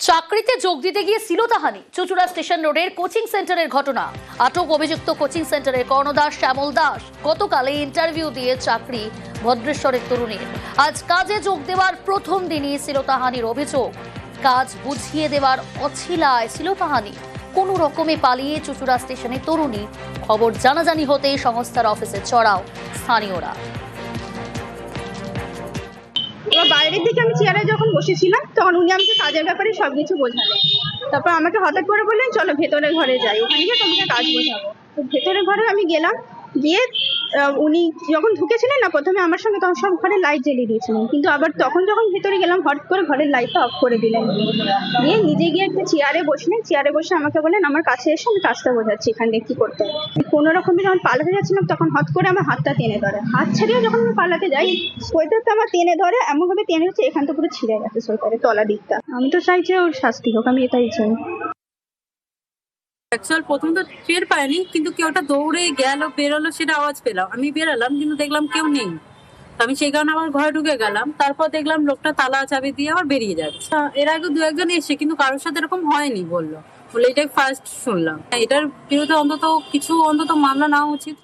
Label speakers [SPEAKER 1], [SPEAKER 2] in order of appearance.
[SPEAKER 1] চাকরিতে যোগ দিতে গিয়ে শ্লীলতাহানি চুঁচুড়া স্টেশন রোডের কোচিং সেন্টারের ঘটনা। আটক অভিযুক্ত কোচিং সেন্টারের কর্ণদাস শ্যামল দাস। গতকাল ইন্টারভিউ দিয়ে চাকরি ভদ্রেশ্বরের তরুণীর। আজ কাজে যোগ দেওয়ার প্রথম দিনই শ্লীলতাহানির অভিযোগ। কাজ বুঝিয়ে দেওয়ার অছিলায় শ্লীলতাহানি। কোনো রকমে পালিয়ে চুঁচুড়া স্টেশনে তরুণী। খবর জানাজানি হতে সংস্থার অফিসে চড়াও স্থানীয়রা।
[SPEAKER 2] এবার বাইরের দিকে আমি চেয়ারে যখন বসেছিলাম তখন উনি আমাকে কাজের ব্যাপারে সবকিছু বোঝালেন। তারপর আমাকে হঠাৎ করে বললেন চলো ভেতরের ঘরে যাই, ওখানে গিয়ে তোমাকে কাজ বোঝাবো। তো ভেতরের ঘরে আমি গেলাম, গিয়ে উনি যখন ঢুকেছিলেন না প্রথমে আমার সঙ্গে, তখন সব ঘরে লাইট জ্বালিয়ে দিয়েছিলেন, কিন্তু আবার তখন যখন ভেতরে গেলাম হঠাৎ করে ঘরের লাইটটা অফ করে দিলেন। দিয়ে নিজে গিয়ে একটা চেয়ারে বসলেন, চেয়ারে বসে আমাকে বললেন আমার কাছে এসে আমি কাজটা বোঝাচ্ছি এখান থেকে কি করতে হবে। কোনো রকমে যখন পালাতে যাচ্ছিলাম তখন হঠাৎ করে আমার হাতটা টেনে ধরে, হাত ছাড়িয়ে যখন আমি পালাতে যাই সোয়েটারটা আমার টেনে ধরে, এমনভাবে টেনে হচ্ছে এখান থেকে পুরো ছিঁড়ে গেছে সোয়েটারের তলা দিকটা। আমি তো চাইছি ওর শাস্তি হোক, আমি এটাই চাই।
[SPEAKER 3] অ্যাকচুয়াল প্রথম তো টের পাইনি, কিন্তু কেউটা দৌড়ে গেল বেরোলো সেটা আওয়াজ পেলাম। আমি বেরালাম কিন্তু দেখলাম কেউ নেই। আমি সেই কারণে আমার ঘরে ঢুকে গেলাম। তারপর দেখলাম লোকটা তালা চাবি দিয়ে আবার বেরিয়ে যাচ্ছে। এর আগে দু একজন এসে কিন্তু কারোর সাথে এরকম হয়নি বললো। এটাই ফার্স্ট শুনলাম। এটার বিরুদ্ধে অন্তত মামলা নেওয়া উচিত।